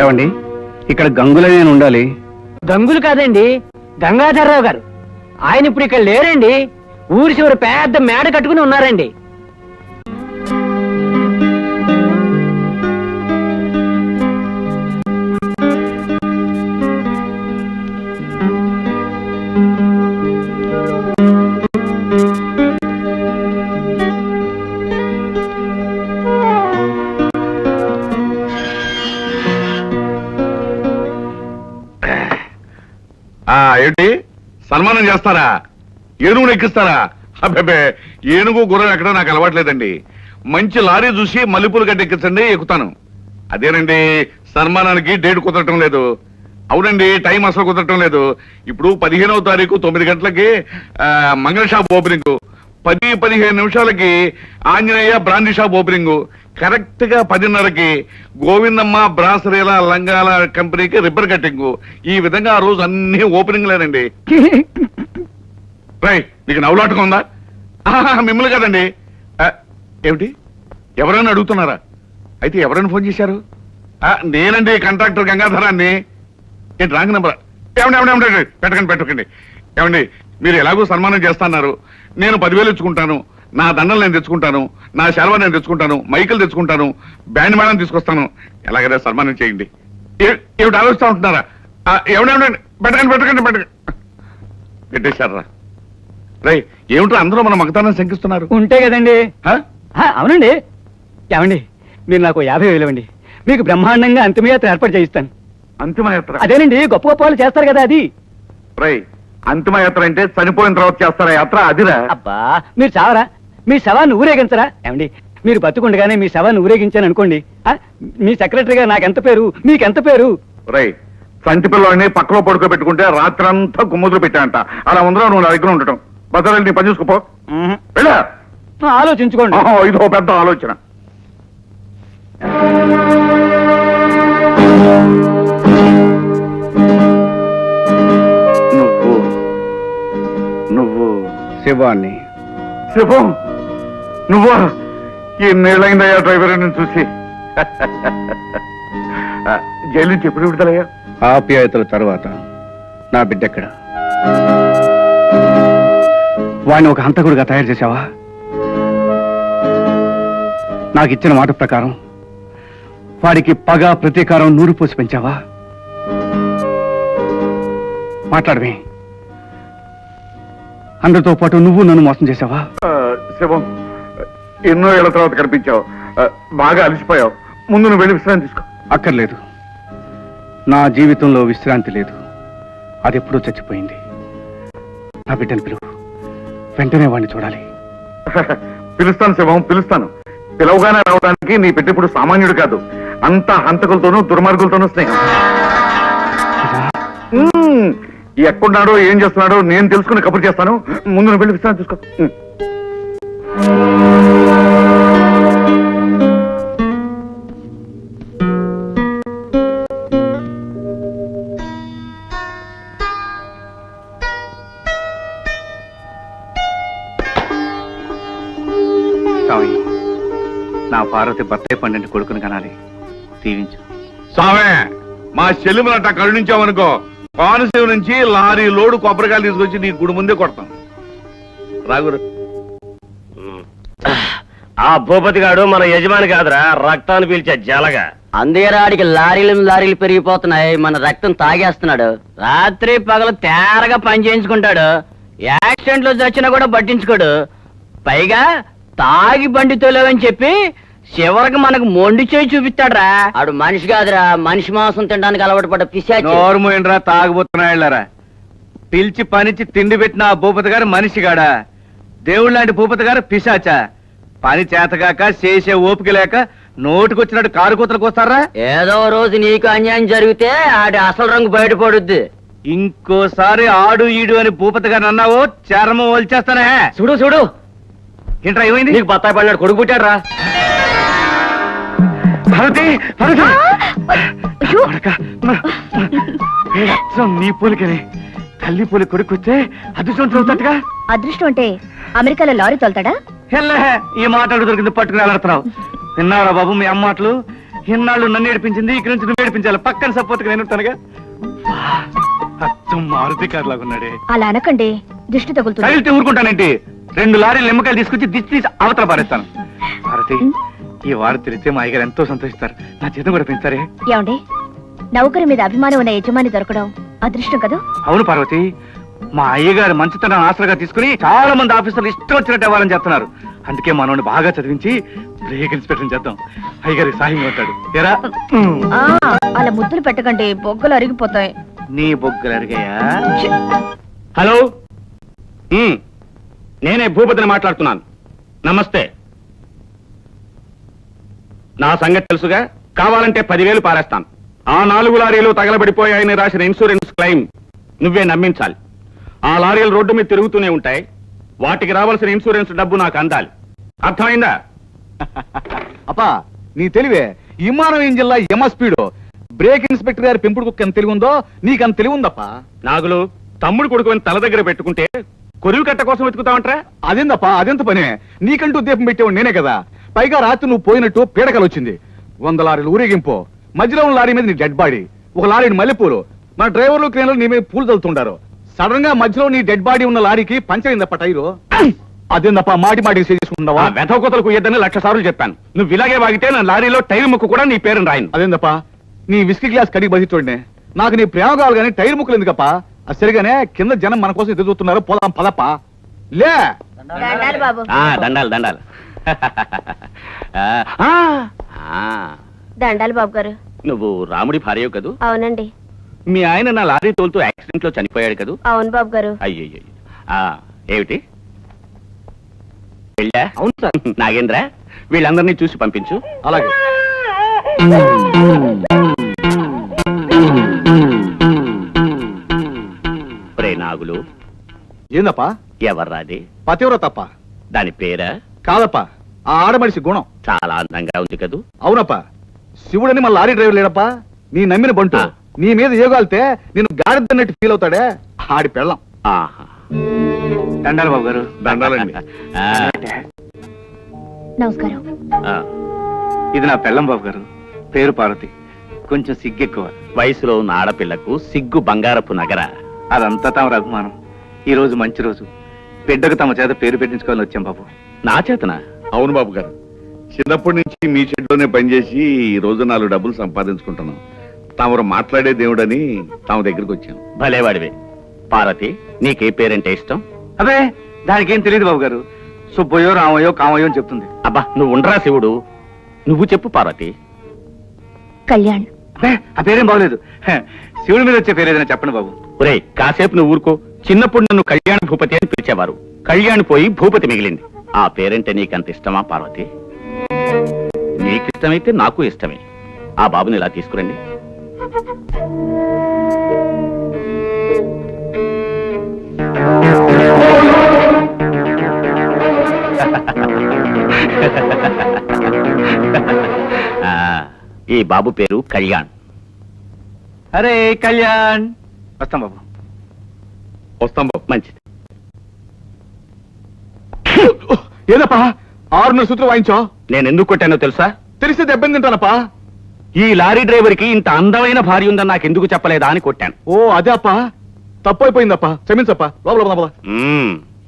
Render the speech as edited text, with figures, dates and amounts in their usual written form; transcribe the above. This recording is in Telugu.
ఏమండి, ఇక్కడ గంగుల నేను ఉండాలి. గంగులు కాదండి, గంగాధర్రావు గారు. ఆయన ఇప్పుడు ఇక్కడ లేరండి. ఊరి చివరి పెద్ద మేడ కట్టుకుని ఉన్నారండి. ఏంటి సన్మానం చేస్తారా? ఏనుగును ఎక్కిస్తారా? అబ్బే, ఏనుగు గుర్రం ఎక్కడో నాకు అలవాట్లేదండి. మంచి లారీ చూసి మల్లెపూలు గడ్డ ఎక్కించండి, ఎక్కుతాను. అదేనండి, సన్మానానికి డేట్ కుదరటం లేదు. అవునండి, టైం అసలు కుదరటం లేదు. ఇప్పుడు 15వ తారీఖు 9 గంటలకి మంగళ షాప్ ఓపెనింగ్, 10-15 నిమిషాలకి Anjaneya brandy shop opening, correct గా 10:30కి గోవిందమ్మ బ్రాసరీల లంగాల కంపెనీకి రిబ్బర్ కటింగ్. ఈ విధంగా ఆ రోజు అన్ని ఓపెనింగ్ లేనండి. రై, నీకు నవ్వులాటగా ఉందా? మిమ్మల్ని కదండి. ఏమిటి, ఎవరైనా అడుగుతున్నారా? అయితే ఎవరైనా ఫోన్ చేశారు? నేనండి, కాంట్రాక్టర్ గంగాధరాన్ని. ఏంటి రాంగ్ నెంబర్? ఏమండి పెట్టకండి. ఏమండి, మీరు ఎలాగో సన్మానం చేస్తున్నారు. నేను 10,000 ఇచ్చుకుంటాను. నా దండలు నేను తెచ్చుకుంటాను, నా శర్వ నేను తెచ్చుకుంటాను, మైకులు తెచ్చుకుంటాను, బ్యాండ్ మేడం తీసుకొస్తాను. ఎలాగైనా సన్మానం చేయండి. ఏమిటి ఆలోచిస్తూ ఉంటున్నారా? ఏమండి పెట్టకండి. పెట్టేశారా? రై, ఏమిటో అందరూ మన మగతాన్ని శంకిస్తున్నారు. ఉంటే కదండి. అవునండి. ఏమండి, మీరు నాకు 50,000 ఇవ్వండి. మీకు బ్రహ్మాండంగా అంతిమయాత్ర ఏర్పాటు చేయిస్తాను. అంతిమయాత్ర? అదేనండి, గొప్ప గొప్ప వాళ్ళు చేస్తారు కదా అది. రై, అంతిమయాత్ర అంటే చనిపోయిన తర్వాత చేస్తారా యాత్ర? అదిరా. అబ్బా, మీరు చావరా? మీ శవాన్ని ఊరేగించరా? ఏమండి, మీరు బతుకుండగానే మీ శవాన్ని ఊరేగించాను అనుకోండి, మీ సెక్రటరీగా నాకెంత పేరు, మీకెంత పేరు? రై, సంటి పిల్లల్ని పక్కలో పడుకోబెట్టుకుంటే రాత్రంతా గుమ్మదులు పెట్టాయంట. అలా ఉందరా నువ్వు నా దగ్గర ఉండటం. భద్రాలు నీ పని చూసుకోపో. ఆలోచించుకోండి. ఇదో పెద్ద ఆలోచన. నువ్వు శివాన్ని. శివం, నువ్వా? ఎన్నేళ్ళైందయ్యా డ్రైవర్ నేను చూసి. జైలు నుంచి ఎప్పుడు విడుదలయ్యా? ఆప్యాయతల తర్వాత నా బిడ్డెక్కడ? వాడిని ఒక హంతకుడిగా తయారు చేశావా? నాకు ఇచ్చిన మాట ప్రకారం వాడికి పగ ప్రతీకారం నూరు పోసి పెంచావా? మాట్లాడమే. అందరితో పాటు నువ్వు నన్ను మోసం చేశావా? శివం, ఎన్నో ఏళ్ల తర్వాత కనిపించావు. బాగా అలసిపోయావు. ముందు నువ్వు వెళ్ళి విశ్రాంతి తీసుకో. అక్కర్లేదు. నా జీవితంలో విశ్రాంతి లేదు. అది ఎప్పుడూ చచ్చిపోయింది. నా బిడ్డను పిలువు. వెంటనే వాడిని చూడాలి. పిలుస్తాను శివం, పిలుస్తాను. పిలవగానే రావడానికి నీ బిడ్డ ఇప్పుడు సామాన్యుడు కాదు. అంతా హంతకులతోనూ దుర్మార్గులతోనూ స్నేహం. ఎక్కడున్నాడో ఏం చేస్తున్నాడో నేను తెలుసుకుని కబురు చేస్తాను. ముందు నువ్వు వెళ్ళి విశ్రాంతి తీసుకో. స్వామి, నా పార్వతి బర్త్డే పండుగ కొడుకుని కనాలి. దీవించు స్వామి. మా చెల్లిమలంట కరుణించామనుకో, కోనసీమ నుంచి లారీ లోడు కొబ్బరికాయలు తీసుకొచ్చి నీ గుడి ముందే కొడతాం. రాగురు. ఆ భూపతి గాడు మన యజమాని కాదురా, రక్తాన్ని పీల్చే జలగా. అందేరాడికి లారీలు పెరిగిపోతున్నాయి. మన రక్తం తాగేస్తున్నాడు. రాత్రి పగలు తేరగా పని చేయించుకుంటాడు. యాక్సిడెంట్ లో చచ్చినా కూడా పట్టించుకోడు. పైగా తాగి బండి తోలేవని చెప్పి చివరికి మనకు మొండి చేయి చూపిస్తాడురా. ఆడు మనిషి కాదురా, మనిషి మాంసం తినడానికి అలవాటు పడ్డ పిశాచి. నోరుమోయండ్రా తాగుబోతున్నాళ్ళరా. పిలిచి పనిచి తిండి పెట్టిన ఆ భూపతి గారు మనిషిగాడా? దేవుడు లాంటి భూపతి గారు పిశాచా? పని చేతగాక చేసే ఓపిక లేక నోటుకొచ్చినట్టు కారు కూతలకు వస్తారా? ఏదో రోజు నీకు అన్యాయం జరిగితే ఆడి అసలు రంగు బయటపడుద్ది. ఇంకోసారి ఆడు ఈడు అని భూపతి గారు అన్నావో చర్మం వలిచేస్తానే. చూడు చూడు, ఏంట్రా ఏమైంది? నీకు బత్తాయి పడినాడు కొడుకు పుట్టాడు రా. నీ పోలికనే తల్లి పోలి కొడుకు వస్తే అదృష్టం అవుతాడుగా. అదృష్టం అంటే అమెరికాలో లారీ తోలుతాడా? ఈ మాటలు దొరికింది పట్టుకుని వెళ్ళడుతున్నావు. విన్నారా బాబు మీ అమ్మ మాటలు? ఇన్నాళ్ళు నన్ను ఏడిపించింది, ఇక్కడి నుంచి నువ్వు ఏడిపించాలి. పక్కన సపోర్ట్గా నేను ఉంటానుగా. అచ్చం మారుతి కారు లాగున్నాడే. అలా అనకండి, దిష్టి తగులుతుంది. తగిలితే ఊరుకుంటానంటే 2 లారీలు నిమ్మకాయలు తీసుకొచ్చి దిష్టి తీసి అవతల పారేస్తాను. భారతి, ఈ వారు తెలిస్తే మా అయ్యగారు ఎంతో సంతోషిస్తారు. నా జీతం కూడా పెంచారే. ఏమండి, నౌకరి మీద అభిమానం ఉన్న యజమాని దొరకడం అదృష్టం కదా. అవును పార్వతి, మా అయ్యగారు మంచితనం ఆసరాగా తీసుకుని చాలా మంది ఆఫీసర్లు ఇష్టం వచ్చినట్టు ఇవ్వాలని చెప్తున్నారు. అందుకే మనోని బాగా చదివించి బ్రేక్ ఇన్స్పెక్టర్ చేద్దాం. అయ్యగారికి సాయంగా ఉంటాడు. ఏరా? ఆ, అలా ముద్దులు పెట్టకండి, బొగ్గలు అరిగిపోతాయి. నీ బొగ్గలు అరిగాయా? హలో, నేనే భూపతిని మాట్లాడుతున్నాను. నమస్తే. నా సంగతి తెలుసుగా, కావాలంటే 10,000 పారేస్తాను. ఆ 4 లారీలు తగలబడిపోయాయని రాసిన ఇన్సూరెన్స్ క్లెయిమ్ నువ్వే నమ్మించాలి. ఆ లారీలు రోడ్డు మీద తిరుగుతూనే ఉంటాయి. వాటికి రావాల్సిన ఇన్సూరెన్స్ డబ్బు నాకు అందాలి. అర్థమైందా? అప్పా, నీ తెలివే విమానం ఇంజిన్లా యమ స్పీడు. బ్రేక్ ఇన్స్పెక్టర్ గారి పెంపుడు కుక్క ఎంత తెలివి ఉందో నీకంత తెలివి ఉందప్పా. నాగులు, తమ్ముడు కొడుకుని తల దగ్గర పెట్టుకుంటే కొరివి కట్ట కోసం వెతుకుతావంట్రా? అదేందప్పా, అదెంత పనే? నీకంటూ దీపం పెట్టేవాడు నేనే కదా. పైగా రాత్రి నువ్వు పోయినట్టు పీడకలు వచ్చింది. 100 లారీలు ఊరేగింపు, మధ్యలో ఉన్న లారీ మీద నీ డెడ్ బాడీ, ఒక లారీని మల్లెపూలు. మన డ్రైవర్లు క్రేన్లు నీ మీద పూలు చల్లుతుంటారు. సడన్ గా మధ్యలో నీ డెడ్ బాడీ ఉన్న లారీకి పంచర్ అయిందప్ప టైరు. అదేందప్ప మాటి మాటికి చేసుకుంటావా? వెధవ కోతలకు ఇయ్యద్దని 1,00,000 సార్లు చెప్పాను. నువ్వు ఇలాగే వాగితే నా లారీలో టైర్ ముక్కు కూడా నీ పేరుని రాయను. అదేందప్ప, నీ విస్కీ గ్లాస్ కడిగి బతి చూడండి. నాకు నీ ప్రేమ కావాలి కానీ టైర్ ముక్కలు ఎందుకప్ప? అది సరిగానే కింద జనం మన కోసం ఎదురు చూస్తున్నారు. పోదాం పదప్ప. లే దండాలు బాబు. దండాలు దండాలు. దండాలు బాబు గారు. నువ్వు రాముడి భార్యవు కదూ? అవునండి. మీ ఆయన నా లారీ తోలుతూ యాక్సిడెంట్ లో చనిపోయాడు కదూ? అవును బాబు గారు. అయ్యో, ఏమిటి వెళ్ళా? అవును సార్. నాగేంద్ర, వీళ్ళందరినీ చూసి పంపించు. అలాగే. ప్రే నాగులు, ఏందప్పా? ఎవర్రాది? పతివ్రత తప్ప. దాని పేరా? కాదప్ప, ఆ ఆడమనిషి గుణం. చాలా అందంగా ఉంది కదూ? అవునప్ప, శివుడని మన లారీ డ్రైవర్ లేడప్పా. నీ నమ్మిన బంటు నీ మీద ఏగాలితే నేను గాడిదన్నట్టు ఫీల్ అవుతాడే, ఆడి పెళ్ళం. ఆహా. దండాలు బాబు గారు. దండాలండి. ఆ, నమస్కారం. ఆ. ఇది నా పెళ్ళం బాబు గారు. పేరు పార్వతి. కొంచెం సిగ్గెక్కువ. వయసులో ఉన్న ఆడపిల్లకు సిగ్గు బంగారపు నగర. అదంతా తమ అభిమానం. ఈ రోజు మంచి రోజు. బిడ్డకు తమ చేత పేరు పెట్టించుకోవాలని వచ్చాం బాబు. నా చేతనా? అవును బాబు గారు, చిన్నప్పటి నుంచి మీ షెడ్లోనే పనిచేసి ఈ రోజు 4 డబ్బులు సంపాదించుకుంటున్నాం. తమరు మాట్లాడే దేవుడని తమ దగ్గరికి వచ్చాం. భలేవాడివే. పార్వతి, నీకే పేరంటే ఇష్టం? అదే, దానికేం తెలియదు బాబు గారు. సుబ్బయ్యో, రామయ్యో, కామయ్యో అని చెప్తుంది. అబ్బా, నువ్వు ఉండరా శివుడు. నువ్వు చెప్పు పార్వతి. కళ్యాణ్. అదే, ఆ పేరేం బాగలేదు. శివుడి మీద వచ్చే పేరు ఏదైనా చెప్పండి బాబు. ఒరేయ్, కాసేపు నువ్వు ఊరుకో. చిన్నప్పుడు నన్ను కళ్యాణ భూపతి అని పిలిచేవారు. కళ్యాణ్ పోయి భూపతి మిగిలింది. ఆ పేరంటే నీకంత ఇష్టమా పార్వతి? నీకిష్టమైతే నాకు ఇష్టమే. ఆ బాబుని ఇలా తీసుకురండి. ఈ బాబు పేరు కళ్యాణ్. అరే కళ్యాణ్, వస్తాం బాబు. వస్తాం బాబు. మంచిది. ఏదప్పా 6 సూత్రం వాయించా? నేను ఎందుకు కొట్టానో తెలుసా? తెలిస్తే దెబ్బని తింటానప్పా. ఈ లారీ డ్రైవర్ కి ఇంత అందమైన భార్య ఉందని నాకు ఎందుకు చెప్పలేదా అని కొట్టాను. ఓ అదే అప్ప, తప్పు అయిపోయిందప్ప, క్షమించప్ప. లోపల మ్మ్.